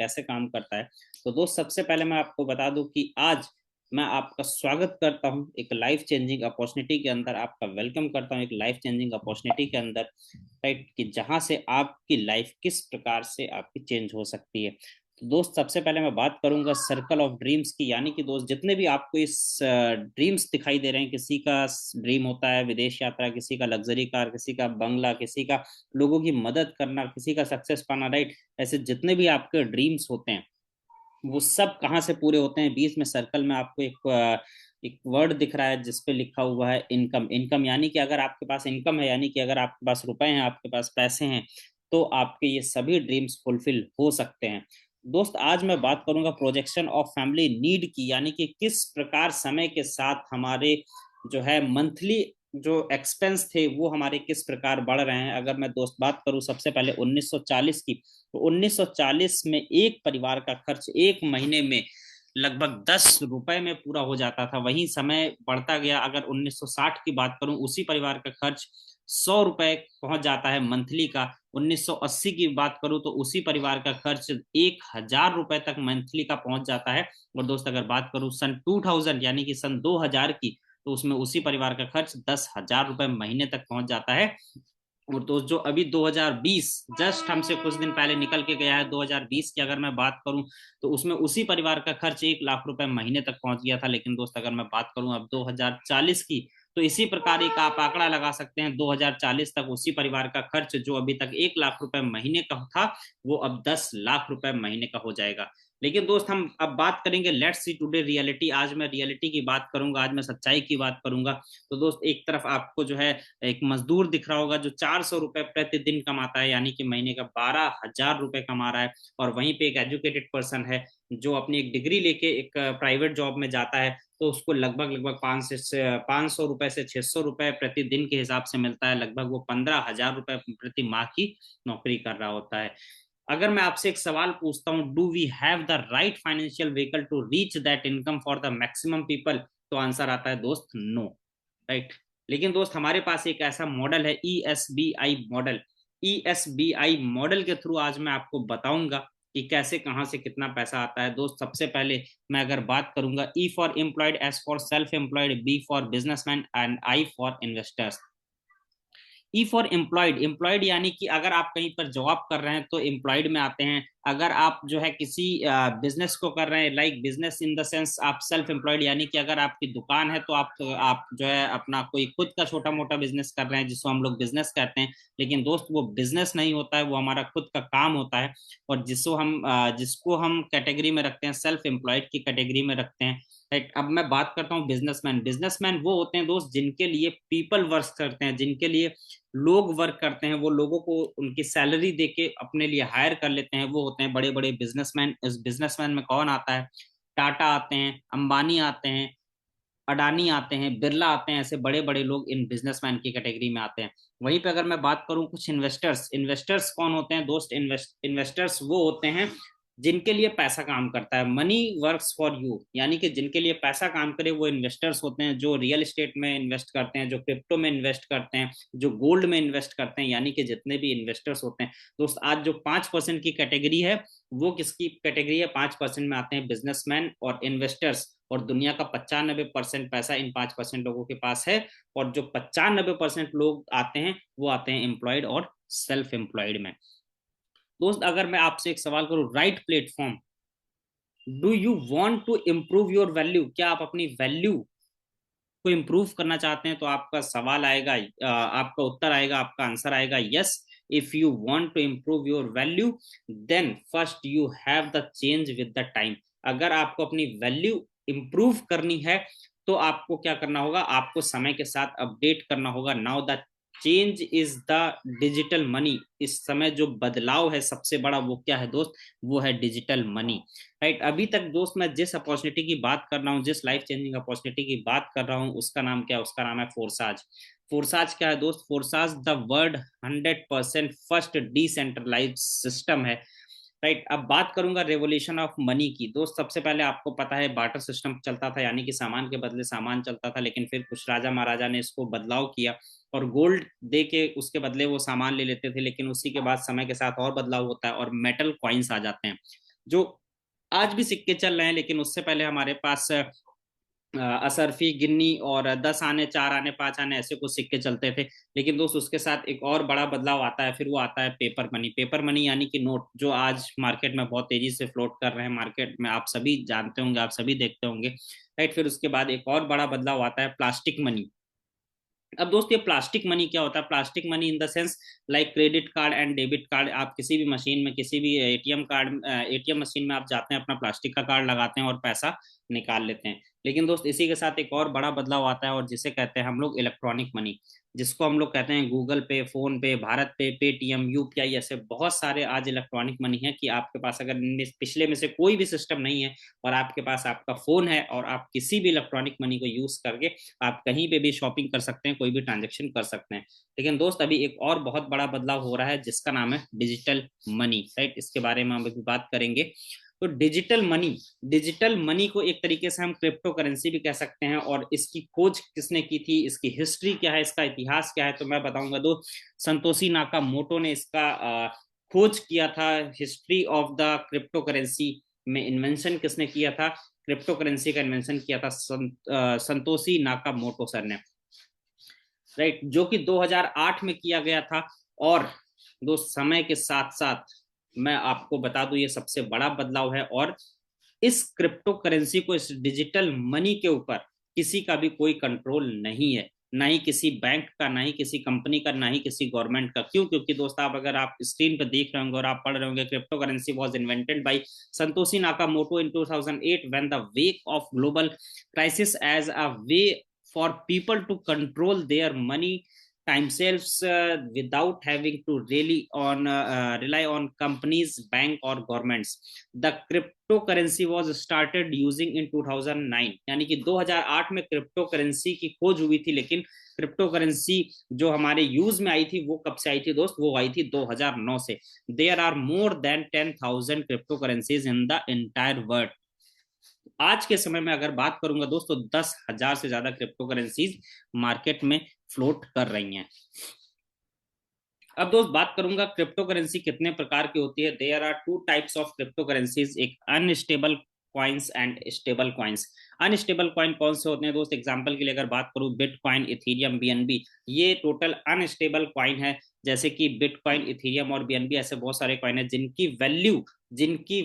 कैसे काम करता है। तो दोस्त सबसे पहले मैं आपको बता दूं कि आज मैं आपका स्वागत करता हूं एक लाइफ चेंजिंग अपॉर्चुनिटी के अंदर, आपका वेलकम करता हूं एक लाइफ चेंजिंग अपॉर्चुनिटी के अंदर, राइट, कि जहां से आपकी लाइफ किस प्रकार से आपकी चेंज हो सकती है। तो दोस्त सबसे पहले मैं बात करूंगा सर्कल ऑफ ड्रीम्स की, यानी कि दोस्त जितने भी आपको इस ड्रीम्स दिखाई दे रहे हैं, किसी का ड्रीम होता है विदेश यात्रा, किसी का लग्जरी कार, किसी का बंगला, किसी का लोगों की मदद करना, किसी का सक्सेस पाना, राइट, ऐसे जितने भी आपके ड्रीम्स होते हैं वो सब कहाँ से पूरे होते हैं। बीच में सर्कल में आपको एक वर्ड दिख रहा है जिसपे लिखा हुआ है इनकम। इनकम यानी कि अगर आपके पास इनकम है, यानी कि अगर आपके पास रुपए हैं, आपके पास पैसे हैं, तो आपके ये सभी ड्रीम्स फुलफिल हो सकते हैं। दोस्त आज मैं बात करूंगा प्रोजेक्शन ऑफ फैमिली नीड की, यानी कि किस प्रकार समय के साथ हमारे जो है मंथली जो एक्सपेंस थे वो हमारे किस प्रकार बढ़ रहे हैं। अगर मैं दोस्त बात करूं सबसे पहले 1940 की, तो 1940 में एक परिवार का खर्च एक महीने में लगभग 10 रुपए में पूरा हो जाता था। वहीं समय बढ़ता गया, अगर 1960 की बात करूं उसी परिवार का खर्च 100 रुपए पहुंच जाता है मंथली का। 1980 की बात करूं तो उसी परिवार का खर्च 1000 रुपए तक मंथली का पहुंच जाता है। और दोस्त अगर बात करूं सन 2000 यानी कि सन 2000 की, तो उसमें उसी परिवार का खर्च 10,000 रुपए महीने तक पहुंच जाता है। और दोस्त जो अभी 2020 जस्ट हमसे कुछ दिन पहले निकल के गया है, 2020 की अगर मैं बात करूं तो उसमें उसी परिवार का खर्च 1 लाख रुपए महीने तक पहुंच गया था। लेकिन दोस्त अगर मैं बात करूं अब 2040 की, तो इसी प्रकार एक आप आंकड़ा लगा सकते हैं, 2040 तक उसी परिवार का खर्च जो अभी तक 1 लाख रुपए महीने का था वो अब 10 लाख रुपए महीने का हो जाएगा। लेकिन दोस्त हम अब बात करेंगे लेट्स सी टुडे रियलिटी। आज मैं रियलिटी की बात करूंगा, आज मैं सच्चाई की बात करूंगा। तो दोस्त एक तरफ आपको जो है एक मजदूर दिख रहा होगा जो 400 रुपए प्रतिदिन कमाता है, यानी कि महीने का 12,000 रुपए कमा रहा है। और वहीं पे एक एजुकेटेड पर्सन है जो अपनी एक डिग्री लेके एक प्राइवेट जॉब में जाता है, तो उसको लगभग लगभग 500 रुपए से 600 रुपए प्रतिदिन के हिसाब से मिलता है। लगभग वो 15,000 रुपए प्रति माह की नौकरी कर रहा होता है। अगर मैं आपसे एक सवाल पूछता हूँ, do we have the right financial vehicle to reach that income for the maximum people, तो आंसर आता है दोस्त नो, राइट। लेकिन दोस्त हमारे पास एक ऐसा मॉडल है ESBI मॉडल। ESBI मॉडल के थ्रू आज मैं आपको बताऊंगा कि कैसे कहां से कितना पैसा आता है। दोस्त सबसे पहले मैं अगर बात करूंगा E for employed, S for self employed, B for businessman and I for investors. E for employed, employed यानी कि अगर आप कहीं पर जॉब कर रहे हैं तो एम्प्लॉयड में आते हैं। अगर आप जो है किसी बिजनेस को कर रहे हैं, like business in the sense आप सेल्फ एम्प्लॉयड, यानी कि अगर आपकी दुकान है तो आप जो है अपना कोई खुद का छोटा मोटा बिजनेस कर रहे हैं जिसको हम लोग बिजनेस कहते हैं। लेकिन दोस्त वो बिजनेस नहीं होता है, वो हमारा खुद का काम होता है। और जिसको हम कैटेगरी में रखते हैं, सेल्फ एम्प्लॉयड की कैटेगरी में रखते हैं, राइट। अब मैं बात करता हूँ बिजनेसमैन। बिजनेसमैन वो होते हैं दोस्त जिनके लिए पीपल वर्क करते हैं, जिनके लिए लोग वर्क करते हैं, वो लोगों को उनकी सैलरी देके अपने लिए हायर कर लेते हैं, वो होते हैं बड़े बड़े बिजनेसमैन। इस बिजनेसमैन में कौन आता है? टाटा आते हैं, अंबानी आते हैं, अडानी आते हैं, बिरला आते हैं, ऐसे बड़े बड़े लोग इन बिजनेसमैन की कैटेगरी में आते हैं। वहीं पे अगर मैं बात करूं कुछ इन्वेस्टर्स, इन्वेस्टर्स कौन होते हैं दोस्त? इन्वेस्टर्स वो होते हैं जिनके लिए पैसा काम करता है, मनी वर्क्स फॉर यू, यानी कि जिनके लिए पैसा काम करे वो इन्वेस्टर्स होते हैं। जो रियल एस्टेट में इन्वेस्ट करते हैं, जो क्रिप्टो में इन्वेस्ट करते हैं, जो गोल्ड में इन्वेस्ट करते हैं, यानी कि जितने भी इन्वेस्टर्स होते हैं। दोस्त आज जो 5% की कैटेगरी है वो किसकी कैटेगरी है? 5% में आते हैं बिजनेसमैन और इन्वेस्टर्स। और दुनिया का 95% पैसा इन 5% लोगों के पास है। और जो 95% लोग आते हैं वो आते हैं एम्प्लॉयड और सेल्फ एम्प्लॉयड में। दोस्त अगर मैं आपसे एक सवाल करूं, right platform, do you want to improve your value, क्या आप अपनी वैल्यू को इम्प्रूव करना चाहते हैं? तो आपका सवाल आएगा, आपका उत्तर आएगा, आपका आंसर आएगा yes. If you want to improve your value then first you have the change with the time. अगर आपको अपनी वैल्यू इम्प्रूव करनी है तो आपको क्या करना होगा? आपको समय के साथ अपडेट करना होगा। Now the change is the digital money. इस समय जो बदलाव है सबसे बड़ा वो क्या है दोस्त? वो है डिजिटल मनी, राइट। अभी तक दोस्त मैं जिस अपॉर्चुनिटी की बात कर रहा हूँ, जिस लाइफ चेंजिंग अपॉर्चुनिटी की बात कर रहा हूँ, उसका नाम क्या है? उसका नाम है फोरसाज। फोरसाज क्या है दोस्त? Forsage the world 100% first decentralised system है, राइट। अब बात करूंगा रेवोल्यूशन ऑफ मनी की। दोस्त सबसे पहले आपको पता है बार्टर सिस्टम चलता था, यानी कि सामान के बदले सामान चलता था। लेकिन फिर कुछ राजा महाराजा ने इसको बदलाव किया और गोल्ड दे के उसके बदले वो सामान ले लेते थे। लेकिन उसी के बाद समय के साथ और बदलाव होता है और मेटल कॉइन्स आ जाते हैं। जो आज भी सिक्के चल रहे हैं, लेकिन उससे पहले हमारे पास असरफी, गिन्नी और 10 आने, 4 आने, 5 आने ऐसे कुछ सिक्के चलते थे। लेकिन दोस्त उसके साथ एक और बड़ा बदलाव आता है, फिर वो आता है पेपर मनी। पेपर मनी यानी कि नोट, जो आज मार्केट में बहुत तेजी से फ्लोट कर रहे हैं, मार्केट में आप सभी जानते होंगे, आप सभी देखते होंगे, राइट। फिर उसके बाद एक और बड़ा बदलाव आता है प्लास्टिक मनी। अब दोस्त ये प्लास्टिक मनी क्या होता है? Plastic money in the sense like credit card and debit card. आप किसी भी मशीन में, किसी भी एटीएम मशीन में आप जाते हैं, अपना प्लास्टिक का कार्ड लगाते हैं और पैसा निकाल लेते हैं। लेकिन दोस्त इसी के साथ एक और बड़ा बदलाव आता है, और जिसे कहते हैं हम लोग इलेक्ट्रॉनिक मनी, जिसको हम लोग कहते हैं गूगल पे, फोन पे, भारत पे, पेटीएम, यूपीआई, ऐसे बहुत सारे आज इलेक्ट्रॉनिक मनी है कि आपके पास अगर इनमें पिछले में से कोई भी सिस्टम नहीं है और आपके पास आपका फोन है, और आप किसी भी इलेक्ट्रॉनिक मनी को यूज करके आप कहीं पे भी शॉपिंग कर सकते हैं, कोई भी ट्रांजेक्शन कर सकते हैं। लेकिन दोस्त अभी एक और बहुत बड़ा बदलाव हो रहा है, जिसका नाम है डिजिटल मनी, राइट। इसके बारे में हम अभी बात करेंगे। तो डिजिटल मनी को एक तरीके से हम क्रिप्टो करेंसी भी कह सकते हैं। और इसकी खोज किसने की थी, इसकी हिस्ट्री क्या है, इसका इतिहास क्या है, तो मैं बताऊंगा। दो संतोषी नाकामोटो ने इसका खोज किया था। History of the crypto currency में इन्वेंशन किसने किया था? क्रिप्टो करेंसी का इन्वेंशन किया था संतोषी नाकामोटो सर ने, राइट, जो कि 2008 में किया गया था। और दो समय के साथ साथ मैं आपको बता दूं, ये सबसे बड़ा बदलाव है। और इस क्रिप्टो करेंसी को, इस डिजिटल मनी के ऊपर किसी का भी कोई कंट्रोल नहीं है, ना ही किसी बैंक का, ना ही किसी कंपनी का, ना ही किसी गवर्नमेंट का। क्यों? क्योंकि दोस्त आप, अगर आप स्क्रीन पर देख रहे होंगे और आप पढ़ रहे होंगे, crypto currency was invented by Satoshi Nakamoto in 2008 when the wake of global crisis as a way for people to control their money themselves without having to rely on companies, bank or governments. The cryptocurrency was started using in 2009, यानी कि 2008 में crypto currency की खोज हुई थी। लेकिन crypto currency जो हमारे यूज में आई थी, वो कब से आई थी दोस्त? वो आई थी 2009 से। There are more than 10,000 crypto currencies in the entire world. आज के समय में अगर बात करूंगा दोस्तों, 10,000 से ज्यादा क्रिप्टो करेंसीज मार्केट में फ्लोट कर रही हैं। अब दोस्त बात करूंगा क्रिप्टो करेंसी कितने प्रकार की होती है। There are two types of crypto currencies, एक unstable coins and stable coins. Unstable coin कौन से होते हैं दोस्त? एग्जांपल के लिए अगर बात करूं, बिटकॉइन, इथेरियम, बीएनबी, ये टोटल अनस्टेबल कॉइन है। जैसे कि बिटकॉइन, इथेरियम और बीएनबी, ऐसे बहुत सारे कॉइन है जिनकी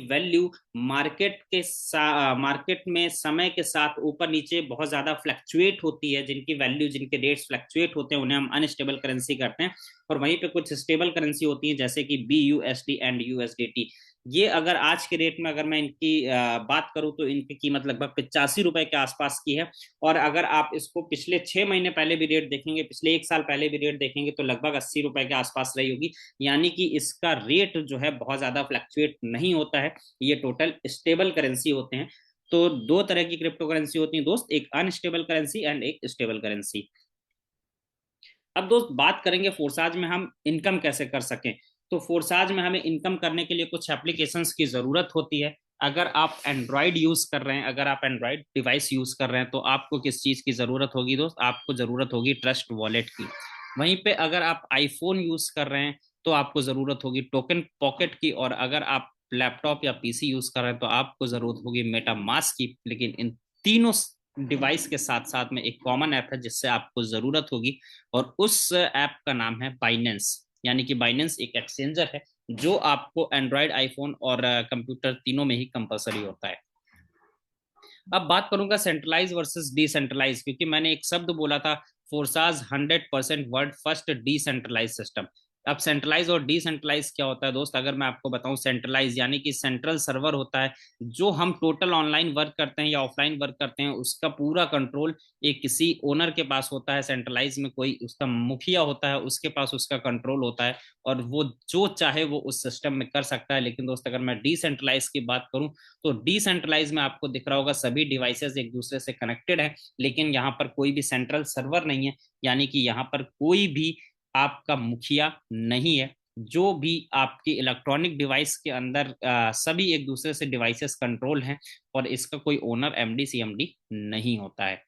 वैल्यू मार्केट में समय के साथ ऊपर नीचे बहुत ज्यादा फ्लक्चुएट होती है। जिनकी वैल्यू, जिनके रेट्स फ्लक्चुएट होते हैं, उन्हें हम अनस्टेबल करेंसी करते हैं। और वहीं पे कुछ स्टेबल करेंसी होती है, जैसे कि BUSD एंड USDT। ये अगर आज के रेट में अगर मैं इनकी बात करूं, तो इनकी कीमत लगभग 85 रुपए के आसपास की है। और अगर आप इसको पिछले 6 महीने पहले भी रेट देखेंगे, पिछले 1 साल पहले भी रेट देखेंगे, तो लगभग 80 रुपए के आसपास रही होगी। यानी कि इसका रेट जो है बहुत ज्यादा फ्लक्चुएट नहीं होता है। ये टोटल स्टेबल करेंसी होते हैं। तो दो तरह की क्रिप्टो करेंसी होती है दोस्त, एक अनस्टेबल करेंसी एंड एक स्टेबल करेंसी। अब दोस्त बात करेंगे फोर्साज में हम इनकम कैसे कर सकें। तो फोर्साज में हमें इनकम करने के लिए कुछ एप्लीकेशंस की जरूरत होती है। अगर आप एंड्रॉइड यूज कर रहे हैं, अगर आप एंड्रॉइड डिवाइस यूज कर रहे हैं, तो आपको किस चीज की जरूरत होगी दोस्त? आपको जरूरत होगी ट्रस्ट वॉलेट की। वहीं पे अगर आप आईफोन यूज कर रहे हैं, तो आपको जरूरत होगी टोकन पॉकेट की। और अगर आप लैपटॉप या पीसी यूज कर रहे हैं, तो आपको जरूरत होगी मेटा मास्क की। लेकिन इन तीनों डिवाइस के साथ साथ में एक कॉमन ऐप है जिससे आपको जरूरत होगी, और उस ऐप का नाम है बाइनेंस। यानी कि बाइनेंस एक एक्सचेंजर है जो आपको एंड्रॉयड, आईफोन और कंप्यूटर तीनों में ही कंपलसरी होता है। अब बात करूंगा सेंट्रलाइज वर्सेस डिसेंट्रलाइज, क्योंकि मैंने एक शब्द बोला था, Forsage 100% world first decentralise system. अब सेंट्रलाइज और डिसेंट्रलाइज क्या होता है दोस्त? अगर मैं आपको बताऊं, सेंट्रलाइज यानी कि सेंट्रल सर्वर होता है, जो हम टोटल ऑनलाइन वर्क करते हैं या ऑफलाइन वर्क करते हैं, उसका पूरा कंट्रोल एक किसी ओनर के पास होता है। सेंट्रलाइज में कोई उसका मुखिया होता है, उसके पास उसका कंट्रोल होता है, और वो जो चाहे वो उस सिस्टम में कर सकता है। लेकिन दोस्त अगर मैं डिसेंट्रलाइज की बात करूं, तो डिसेंट्रलाइज में आपको दिख रहा होगा सभी डिवाइसेस एक दूसरे से कनेक्टेड है, लेकिन यहाँ पर कोई भी सेंट्रल सर्वर नहीं है। यानी कि यहाँ पर कोई भी आपका मुखिया नहीं है। जो भी आपकी इलेक्ट्रॉनिक डिवाइस के अंदर सभी एक दूसरे से डिवाइसेस कंट्रोल हैं, और इसका कोई ओनर, एमडी, सीएमडी नहीं होता है।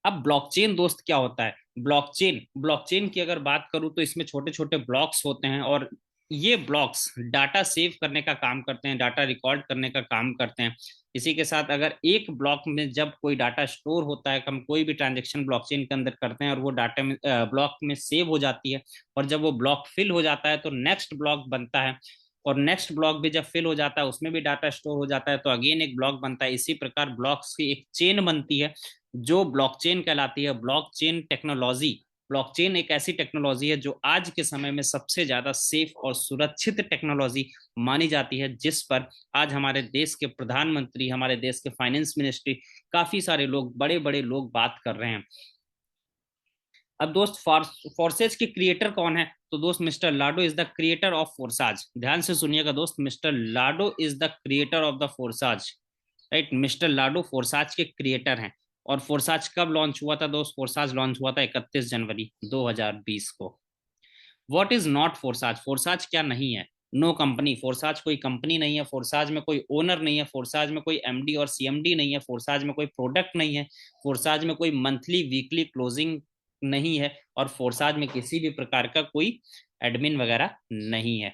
अब ब्लॉकचेन दोस्त क्या होता है? ब्लॉकचेन की अगर बात करूं, तो इसमें छोटे छोटे ब्लॉक्स होते हैं, और ये ब्लॉक्स डाटा सेव करने का काम करते हैं, डाटा रिकॉर्ड करने का काम करते हैं। इसी के साथ अगर एक ब्लॉक में जब कोई डाटा स्टोर होता है, हम कोई भी ट्रांजेक्शन ब्लॉकचेन के अंदर करते हैं और वो डाटा में ब्लॉक में सेव हो जाती है, और जब वो ब्लॉक फिल हो जाता है तो नेक्स्ट ब्लॉक बनता है, और नेक्स्ट ब्लॉक भी जब फिल हो जाता है उसमें भी डाटा स्टोर हो जाता है, तो अगेन एक ब्लॉक बनता है। इसी प्रकार ब्लॉक्स की एक चेन बनती है जो ब्लॉकचेन कहलाती है। ब्लॉकचेन टेक्नोलॉजी, ब्लॉकचेन एक ऐसी टेक्नोलॉजी है जो आज के समय में सबसे ज्यादा सेफ और सुरक्षित टेक्नोलॉजी मानी जाती है, जिस पर आज हमारे देश के प्रधानमंत्री, हमारे देश के फाइनेंस मिनिस्ट्री, काफी सारे लोग, बड़े बड़े लोग बात कर रहे हैं। अब दोस्त फोर्सेज के क्रिएटर कौन है? तो दोस्त Mister Lado is the creator of Forsage. ध्यान से सुनिएगा दोस्त, Mister Lado is the creator of the Forsage. Right, Mister Lado Forsage के क्रिएटर हैं। और फोर्साज कब लॉन्च हुआ था दोस्त? फोर्साज लॉन्च हुआ था 31 जनवरी 2020 को। What is not Forsage? Forsage क्या नहीं है? No company. फोर्साज कोई कंपनी नहीं है, फोर्साज में कोई ओनर नहीं है, फोर्साज में कोई एमडी और सीएमडी नहीं है, फोर्साज में कोई प्रोडक्ट नहीं है, फोर्साज में कोई मंथली वीकली क्लोजिंग नहीं है, और फोर्साज में किसी भी प्रकार का कोई एडमिन वगैरह नहीं है।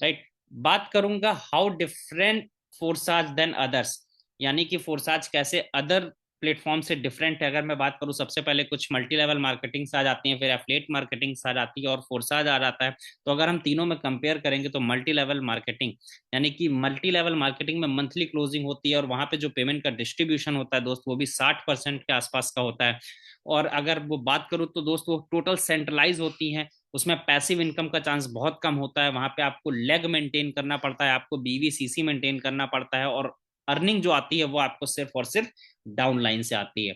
राइट, बात करूंगा how different Forsage than others, यानी कि फोर्साज कैसे अदर प्लेटफॉर्म से डिफरेंट है। अगर मैं बात करूं, सबसे पहले कुछ मल्टी लेवल मार्केटिंग्स आ जाती हैं, फिर एफिलिएट मार्केटिंग्स आ जाती है, और फोर्साज आ जाता है। तो अगर हम तीनों में कंपेयर करेंगे तो मल्टी लेवल मार्केटिंग, यानी कि मल्टी लेवल मार्केटिंग में मंथली क्लोजिंग होती है, और वहां पे जो पेमेंट का डिस्ट्रीब्यूशन होता है दोस्त, वो भी 60% के आसपास का होता है। और अगर वो बात करूँ तो दोस्त वो टोटल सेंट्रलाइज होती हैं, उसमें पैसिव इनकम का चांस बहुत कम होता है। वहां पे आपको लेग मेंटेन करना पड़ता है, आपको बीवीसीसी मेंटेन करना पड़ता है, और अर्निंग जो आती है वो आपको सिर्फ और सिर्फ डाउन लाइन से आती है।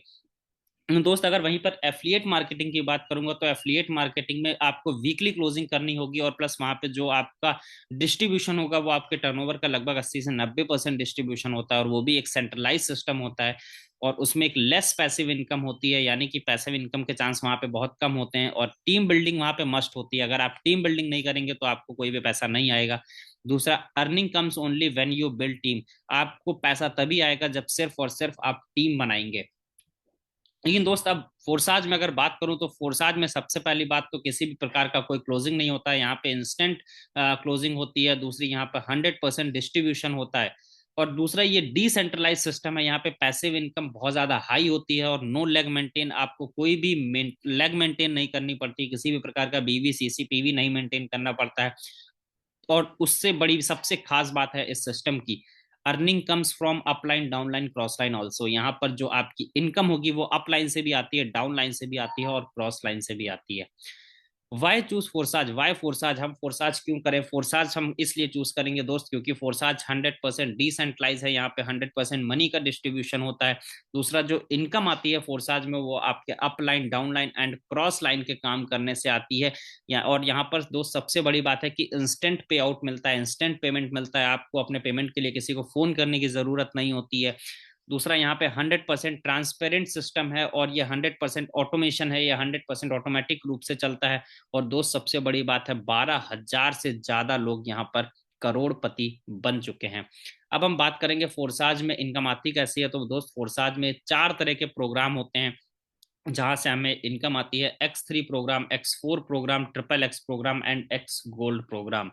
दोस्त अगर वहीं पर एफिलिएट मार्केटिंग की बात करूंगा, तो एफिलिएट मार्केटिंग में आपको वीकली क्लोजिंग करनी होगी, और प्लस वहां पे जो आपका डिस्ट्रीब्यूशन होगा वो आपके टर्नओवर का लगभग 80 से 90% डिस्ट्रीब्यूशन होता है, और वो भी एक सेंट्रलाइज सिस्टम होता है। और उसमें एक लेस पैसिव इनकम होती है, यानी कि पैसिव इनकम के चांस वहां पे बहुत कम होते हैं, और टीम बिल्डिंग वहां पे मस्ट होती है। अगर आप टीम बिल्डिंग नहीं करेंगे तो आपको कोई भी पैसा नहीं आएगा। दूसरा, earning comes only when you build team. आपको पैसा तभी आएगा जब सिर्फ और सिर्फ आप टीम बनाएंगे। लेकिन दोस्त अब फोर्साज में अगर बात करूं, तो फोर्साज में सबसे पहली बात तो किसी भी प्रकार का कोई क्लोजिंग नहीं होता है, यहाँ पे इंस्टेंट क्लोजिंग होती है। दूसरी, यहाँ पे 100% डिस्ट्रीब्यूशन होता है। और दूसरा, ये डिसेंट्रलाइज सिस्टम है, यहाँ पे पैसिव इनकम बहुत ज्यादा हाई होती है, और नो लेग मेंटेन, आपको कोई भी लेग मेंटेन नहीं करनी पड़ती, किसी भी प्रकार का बीवी सीसीपीवी नहीं मेंटेन करना पड़ता है। और उससे बड़ी सबसे खास बात है इस सिस्टम की, earning comes from upline downline cross line also. यहाँ पर जो आपकी इनकम होगी वो अप लाइन से भी आती है, डाउन लाइन से भी आती है, और क्रॉस लाइन से भी आती है। Why choose Forsage? Why Forsage? हम फोर्साज क्यों करें? फोर्साज हम इसलिए चूज करेंगे दोस्त, क्योंकि फोर्साज 100% डिसेंट्रलाइज है, यहाँ पे 100% मनी का डिस्ट्रीब्यूशन होता है। दूसरा, जो इनकम आती है फोर्साज में, वो आपके up line, down line and cross line के काम करने से आती है। और यहाँ पर दोस्त सबसे बड़ी बात है कि इंस्टेंट पे आउट मिलता है, इंस्टेंट पेमेंट मिलता है। आपको अपने पेमेंट के लिए किसी को फोन करने की जरूरत नहीं होती है। दूसरा, यहाँ पे 100% ट्रांसपेरेंट सिस्टम है, और ये 100% ऑटोमेशन है, ये 100% ऑटोमेटिक रूप से चलता है। और दोस्त सबसे बड़ी बात है, 12,000 से ज्यादा लोग यहाँ पर करोड़पति बन चुके हैं। अब हम बात करेंगे फोर्साज में इनकम आती कैसी है। तो दोस्त फोर्साज में 4 तरह के प्रोग्राम होते हैं जहां से हमें इनकम आती है: X3 program, X4 program, triple X program and X gold program.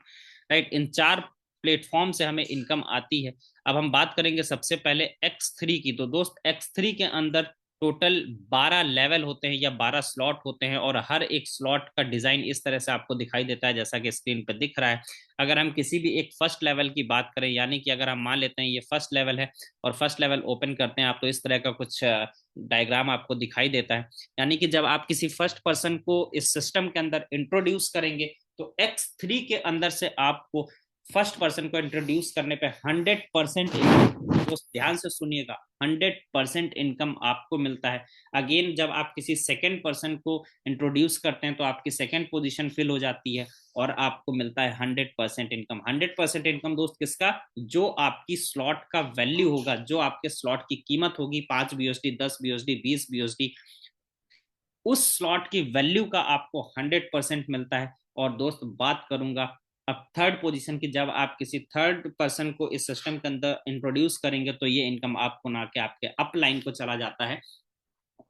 Right, in 4 platform से हमें इनकम आती है। अब हम बात करेंगे सबसे पहले X3 की। तो दोस्त X3 के अंदर टोटल 12 लेवल होते हैं या 12 स्लॉट होते हैं, और हर एक स्लॉट का डिजाइन इस तरह से आपको दिखाई देता है जैसा कि स्क्रीन पर दिख रहा है। अगर हम किसी भी एक फर्स्ट लेवल की बात करें, यानी कि अगर हम मान लेते हैं ये फर्स्ट लेवल है, और फर्स्ट लेवल ओपन करते हैं आप, तो इस तरह का कुछ डायग्राम आपको दिखाई देता है। यानी कि जब आप किसी फर्स्ट पर्सन को इस सिस्टम के अंदर इंट्रोड्यूस करेंगे, तो X3 के अंदर से आपको फर्स्ट पर्सन को इंट्रोड्यूस करने पे 100%, तो ध्यान से सुनिएगा, 100% इनकम आपको मिलता है। अगेन जब आप किसी सेकेंड पर्सन को इंट्रोड्यूस करते हैं, तो आपकी सेकेंड पोजीशन फिल हो जाती है, और आपको मिलता है 100% इनकम। 100% इनकम दोस्त किसका? जो आपकी स्लॉट का वैल्यू होगा, जो आपके स्लॉट की कीमत होगी, 5 BUSD, 10 BUSD, 20 BUSD, उस स्लॉट की वैल्यू का आपको 100% मिलता है। और दोस्त बात करूंगा अब थर्ड पोजीशन की, जब आप किसी थर्ड पर्सन को इस सिस्टम के अंदर इंट्रोड्यूस करेंगे, तो ये इनकम आपको ना के आपके अपलाइन को चला जाता है।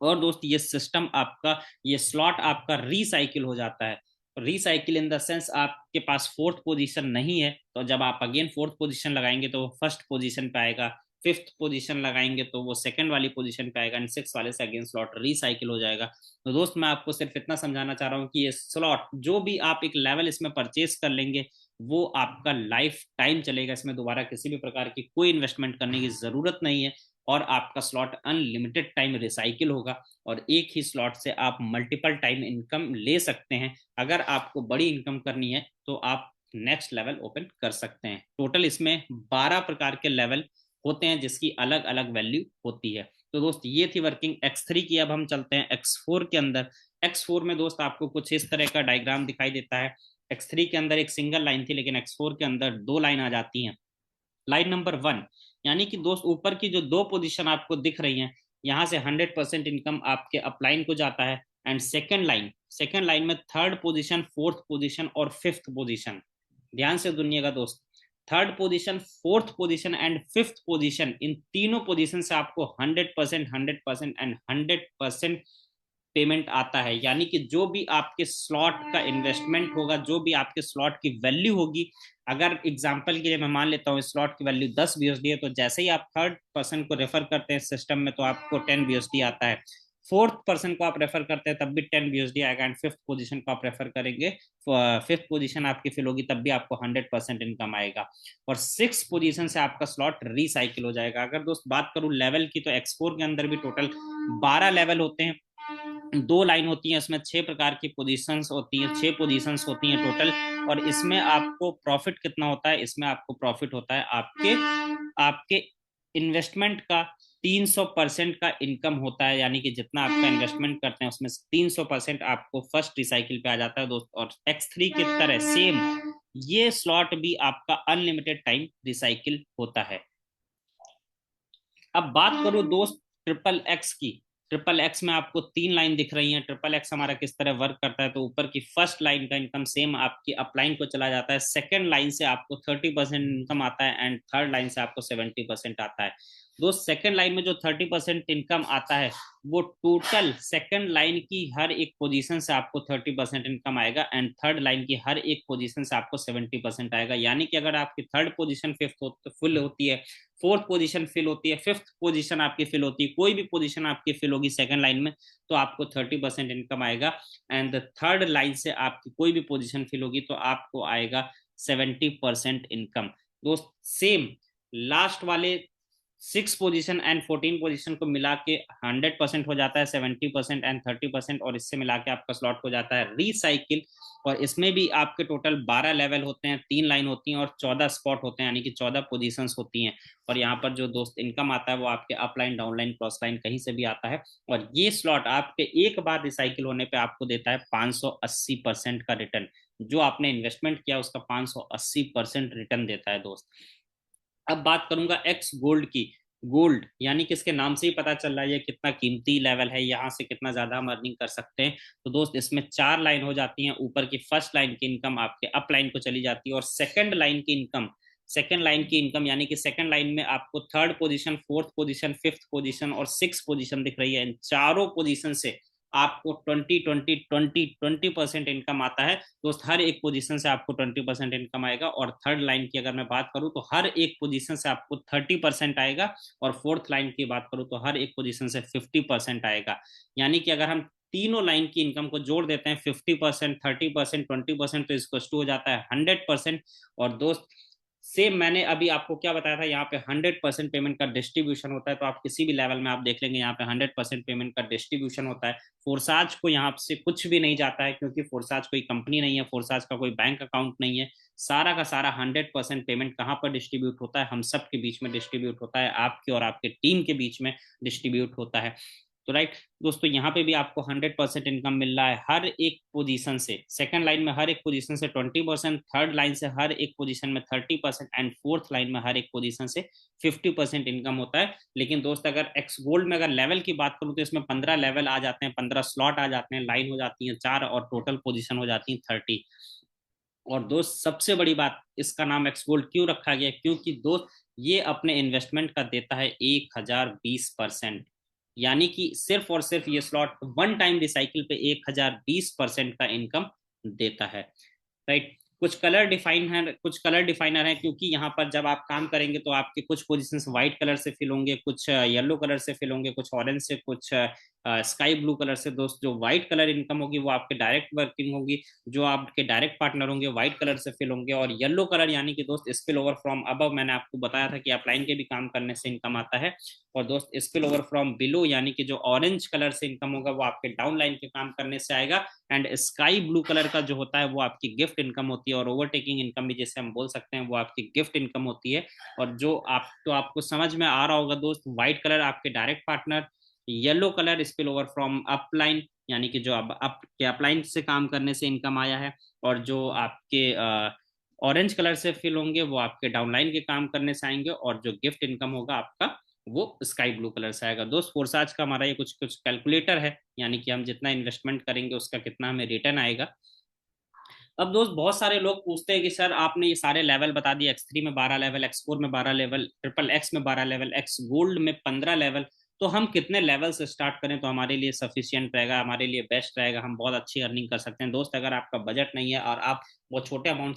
और दोस्त ये सिस्टम आपका, ये स्लॉट आपका रिसाइकिल हो जाता है। रिसाइकिल इन द सेंस आपके पास फोर्थ पोजीशन नहीं है, तो जब आप अगेन फोर्थ पोजीशन लगाएंगे तो वो फर्स्ट पोजीशन पे आएगा, फिफ्थ पोजीशन लगाएंगे तो वो सेकंड वाली पोजीशन पे आएगा, एंड सिक्स वाले से अगेन स्लॉट रिसाइकिल हो जाएगा। तो दोस्त मैं आपको सिर्फ इतना समझाना चाह रहा हूँ कि ये स्लॉट जो भी आप एक लेवल इसमें परचेज कर लेंगे वो आपका लाइफ टाइम चलेगा, इसमें दोबारा किसी भी प्रकार की कोई इन्वेस्टमेंट करने की जरूरत नहीं है, और आपका स्लॉट अनलिमिटेड टाइम रिसाइकिल होगा, और एक ही स्लॉट से आप मल्टीपल टाइम इनकम ले सकते हैं। अगर आपको बड़ी इनकम करनी है तो आप नेक्स्ट लेवल ओपन कर सकते हैं। टोटल इसमें 12 प्रकार के लेवल होते हैं जिसकी अलग अलग वैल्यू होती है। तो दोस्त ये थी वर्किंग X3 की। अब हम चलते हैं X4 के अंदर। X4 में दोस्त आपको कुछ इस तरह का डायग्राम दिखाई देता है। X3 के अंदर एक सिंगल लाइन थी, लेकिन X4 के अंदर दो लाइन आ जाती हैं। लाइन नंबर 1, यानी कि दोस्त ऊपर की जो दो पोजीशन आपको दिख रही हैं, यहाँ से 100% इनकम आपके अपलाइन को जाता है। एंड सेकेंड लाइन में थर्ड पोजीशन, फोर्थ पोजीशन और फिफ्थ पोजीशन, ध्यान से सुनिएगा दोस्त, third position, fourth position and fifth position, इन तीनों पोजीशन से आपको 100%, 100% एंड 100% पेमेंट आता है। यानी कि जो भी आपके स्लॉट का इन्वेस्टमेंट होगा, जो भी आपके स्लॉट की वैल्यू होगी, अगर एग्जांपल के लिए मैं मान लेता हूँ स्लॉट की वैल्यू 10 BUSD है, तो जैसे ही आप थर्ड पर्सन को रेफर करते हैं सिस्टम में तो आपको 10 BUSD आता है। फोर्थ पर्सन को आप रेफर करते हैं तब भी 10 BUSD आएगा, एंड फिफ्थ पोजीशन को आप रेफर करेंगे, फिफ्थ पोजीशन आपकी फिल होगी तब भी आपको 100% इनकम आएगा। और सिक्स पोजीशन से आपका स्लॉट रिसाइकिल हो जाएगा। अगर दोस्त बात करूं लेवल की, तो X4 के अंदर भी टोटल 12 लेवल होते हैं, दो लाइन होती है, इसमें 6 प्रकार की पोजीशंस होती हैं, 6 पोजीशंस होती हैं टोटल। और इसमें आपको प्रॉफिट कितना होता है, इसमें आपको प्रॉफिट होता है आपके आपके इन्वेस्टमेंट का 300% का इनकम होता है। यानी कि जितना आपका इन्वेस्टमेंट करते हैं उसमें 300% आपको फर्स्ट रिसाइकिल पे आ जाता है दोस्त। और X3 की तरह सेम ये स्लॉट भी आपका अनलिमिटेड टाइम रिसाइकिल होता है। अब बात करूं दोस्त ट्रिपल एक्स की। ट्रिपल एक्स में आपको तीन लाइन दिख रही है। ट्रिपल एक्स हमारा किस तरह वर्क करता है, तो ऊपर की फर्स्ट लाइन का इनकम सेम आपकी अपलाइन को चला जाता है, सेकंड लाइन से आपको 30% इनकम आता है, एंड थर्ड लाइन से आपको 70% आता है। दोस्त सेकंड लाइन में जो 30% इनकम आता है वो टोटल सेकंड लाइन की हर एक पोजीशन से आपको 30% इनकम आएगा, एंड थर्ड लाइन की हर एक पोजीशन से आपको 70% आएगा। यानी कि अगर आपकी थर्ड पोजीशन फुल होती है, फोर्थ पोजीशन फिल होती है, फिफ्थ पोजीशन आपकी फिल होती है, कोई भी पोजीशन आपकी फिल होगी सेकंड लाइन में, तो आपको 30% इनकम आएगा। एंड थर्ड लाइन से आपकी कोई भी पोजीशन फिल होगी तो आपको आएगा 70% इनकम। दोस्त सेम लास्ट वाले 6 पोजीशन एंड 14 पोजीशन को मिला के 100% हो जाता है, 70% एंड 30%, और इससे मिला के आपका स्लॉट हो जाता है रिसाइकिल। और इसमें भी आपके टोटल 12 लेवल होते हैं, 3 लाइन होती हैं और 14 स्पॉट होते हैं, यानी कि 14 पोजीशंस होती हैं। और यहाँ पर जो दोस्त इनकम आता है वो आपके अपलाइन, डाउनलाइन, क्रॉस लाइन कहीं से भी आता है। और ये स्लॉट आपके एक बार रिसाइकिल होने पे आपको देता है 580% का रिटर्न। जो आपने इन्वेस्टमेंट किया उसका 580% रिटर्न देता है दोस्त। अब बात करूंगा एक्स गोल्ड की। गोल्ड यानी कि इसके नाम से ही पता चल रहा है ये कितना कीमती लेवल है, यहाँ से कितना ज्यादा हम अर्निंग कर सकते हैं। तो दोस्त इसमें 4 लाइन हो जाती हैं। ऊपर की फर्स्ट लाइन की इनकम आपके अप लाइन को चली जाती है, और सेकंड लाइन की इनकम यानी कि सेकंड लाइन में आपको third position, fourth position, fifth position और सिक्स पोजीशन दिख रही है। इन चारों पोजीशन से आपको 20% इनकम आता है दोस्त। हर एक पोजीशन से आपको 20% इनकम आएगा। और थर्ड लाइन की अगर मैं बात करूं तो हर एक पोजीशन से आपको 30% आएगा, और फोर्थ लाइन की बात करूं तो हर एक पोजीशन से 50% आएगा। यानी कि अगर हम तीनों लाइन की इनकम को जोड़ देते हैं, 50%, 30%, 20%, तो इसको हो जाता है 100%। और दोस्त सेम मैंने अभी आपको क्या बताया था, यहाँ पे 100% पेमेंट का डिस्ट्रीब्यूशन होता है। तो आप किसी भी लेवल में आप देख लेंगे यहाँ पे 100% पेमेंट का डिस्ट्रीब्यूशन होता है। फोर्साज को यहाँ से कुछ भी नहीं जाता है, क्योंकि फोर्साज कोई कंपनी नहीं है, फोर्साज का कोई बैंक अकाउंट नहीं है। सारा का सारा 100% पेमेंट कहाँ पर डिस्ट्रीब्यूट होता है, हम सब के बीच में डिस्ट्रीब्यूट होता है, आपके और आपके टीम के बीच में डिस्ट्रीब्यूट होता है। तो राइट दोस्तों, यहाँ पे भी आपको 100% इनकम मिल रहा है हर एक पोजीशन से। सेकंड लाइन में हर एक पोजीशन से 20%, थर्ड लाइन से हर एक पोजीशन में 30%, एंड फोर्थ लाइन में हर एक पोजीशन से 50% इनकम होता है। लेकिन दोस्त अगर एक्स गोल्ड में अगर लेवल की बात करूँ तो इसमें 15 लेवल आ जाते हैं, 15 स्लॉट आ जाते हैं, लाइन हो जाती है 4, और टोटल पोजिशन हो जाती है 30। और दोस्त सबसे बड़ी बात, इसका नाम एक्स गोल्ड क्यों रखा गया, क्योंकि दोस्त ये अपने इन्वेस्टमेंट का देता है 1020%। यानी कि सिर्फ और सिर्फ ये स्लॉट वन टाइम रिसाइकिल पे 1020% का इनकम देता है। राइट। कुछ कलर डिफाइन है, कुछ कलर डिफाइनर है, क्योंकि यहाँ पर जब आप काम करेंगे तो आपके कुछ पोजीशंस व्हाइट कलर से फिल होंगे, कुछ येलो कलर से फिल होंगे, कुछ ऑरेंज से, कुछ स्काई ब्लू कलर से। दोस्त जो व्हाइट कलर इनकम होगी वो आपके डायरेक्ट वर्किंग होगी, जो आपके डायरेक्ट पार्टनर होंगे व्हाइट कलर से फिल होंगे। और येलो कलर यानी कि दोस्त स्पिल ओवर फ्रॉम अबव, मैंने आपको बताया था कि अपलाइन के भी काम करने से इनकम आता है। और दोस्त स्पिल ओवर फ्रॉम बिलो यानी कि जो ऑरेंज कलर से इनकम होगा वो आपके डाउन लाइन के काम करने से आएगा। एंड स्काई ब्लू कलर का जो होता है वो आपकी गिफ्ट इनकम होती है, और ओवरटेकिंग इनकम भी जैसे हम बोल सकते हैं वो आपकी गिफ्ट इनकम होती है। और जो आप तो आपको समझ में आ रहा होगा दोस्त, व्हाइट कलर आपके direct partner, yellow colour spill over from upline यानी कि जो आप के अपलाइन से काम करने से इनकम आया है। और जो आपके ऑरेंज कलर से फिल होंगे वो आपके डाउनलाइन के काम करने से आएंगे। और जो गिफ्ट इनकम होगा आपका वो स्काई ब्लू कलर से आएगा। दोस्त फोरसाज का हमारा ये कुछ कुछ कैलकुलेटर है, यानी कि हम जितना इन्वेस्टमेंट करेंगे उसका कितना हमें रिटर्न आएगा। अब दोस्त बहुत सारे लोग पूछते हैं कि सर आपने ये सारे लेवल बता दिए, X3 में 12 लेवल, X4 में 12 लेवल, ट्रिपल एक्स में 12 लेवल, एक्स गोल्ड में 15 लेवल, तो हम कितने लेवल से स्टार्ट करें तो हमारे लिए सफिशियंट रहेगा, हमारे लिए बेस्ट रहेगा, हम बहुत अच्छी अर्निंग कर सकते हैं। दोस्त अगर आपका बजट नहीं है और आप बहुत छोटे अमाउंट